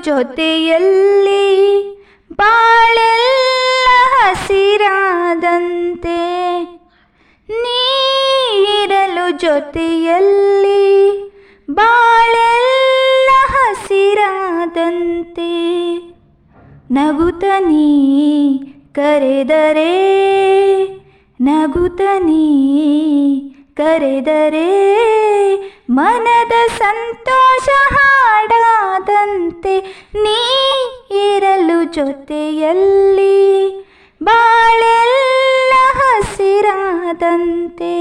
ಜೊತೆಯಲ್ಲಿ ಬಾಳೆಲ್ಲ ಹಸಿರಾದಂತೆ, ನೀರಲು ಜೊತೆಯಲ್ಲಿ ಬಾಳೆಲ್ಲ ಹಸಿರಾದಂತೆ. ನಗುತ್ತ ನೀ ಕರೆದರೆ, ನಗುತ್ತ ನೀ ಕರೆದರೆ, ಮನದ ಸಂತೋಷ ಹಾಡಾದಂತೆ. ನೀ ಇರಲು ಜೊತೆಯಲ್ಲಿ ಬಾಳೆಲ್ಲ ಹಸಿರಾದಂತೆ.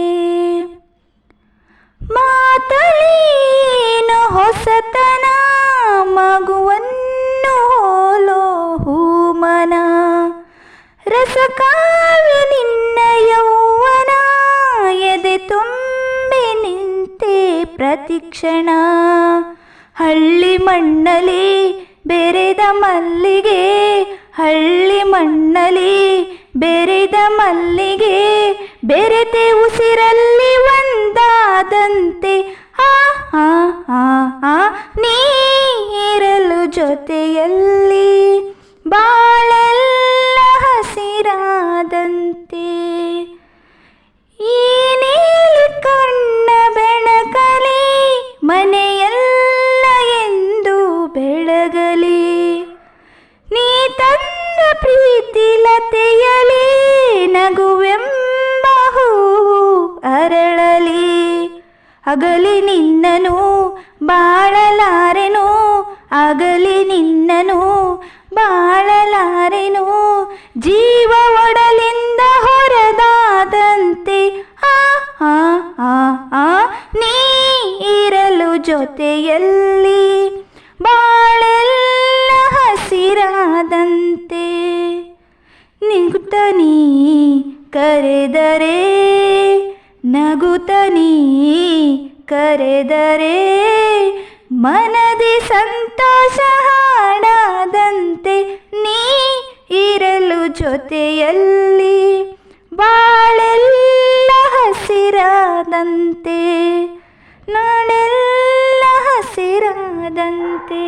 ಮಾತಳೇನು ಹೊಸತನ, ಮಗುವನ್ನು ಹೋಲೋ ಹೂಮನ, ರಸಕಾವ್ಯ ನಿನ್ನ ಯೌವನ, ಎದೆ ತುಂಬಿ ನಿಂತೆ ಪ್ರತಿಕ್ಷಣ. ಹಳ್ಳಿ ಮಣ್ಣಲಿ ಬೆರೆದ ಮಲ್ಲಿಗೆ, ಹಳ್ಳಿ ಮಣ್ಣಲಿ ಬೆರೆದ ಮಲ್ಲಿಗೆ, ಬೆರೆತೆ ಉಸಿರಲ್ಲಿ ಒಂದಾದಂತೆ. ಆ ಆ ಆ ಆ ನೀರಲು ಜೊತೆಯಲ್ಲಿ ಬಾಳೆಲ್ಲ ಹಸಿರಾದಂತೆ. ಈ ನೀಲಿ ಕಣ್ಣ ಬೆಳಕಲಿ ಮನೆಯೆಲ್ಲ ಎಂದು ಬೆಳಗಲಿ, ನೀ ತಂದ ಪ್ರೀತಿ ಲತೆಯಲಿ ನಗುವೆಂಬ ಹೂವು ಅರಳಲಿ. ಅಗಲಿ ನಿನ್ನನು ಬಾಳಲಾರೆನು, ಅಗಲಿ ನಿನ್ನನು ಬಾಳಲಾರೆನು, ಜೀವ ಒಡಲಿಂದ ಹೊರದಾದಂತೆ. ಆ ಆ ಆ ಆ ನೀ ಇರಲು ಜೊತೆಯಲ್ಲಿ ಬಾಳೆಲ್ಲ ಹಸಿರಾದಂತೆ. ನಗುತ್ತ ನೀ ಕರೆದರೆ, ನಗುತ್ತ ನೀ ಕರೆದರೆ, ಮನದಿ ಸಂತೋಷ ಹಾಡಾದಂತೆ. ನೀ ಇರಲು ಜೊತೆಯಲ್ಲಿ ಬಾಳೆಲ್ಲ ಹಸಿರಾದಂತೆ, ನಾಳೆಲ್ಲ ಹಸಿರಾದಂತೆ.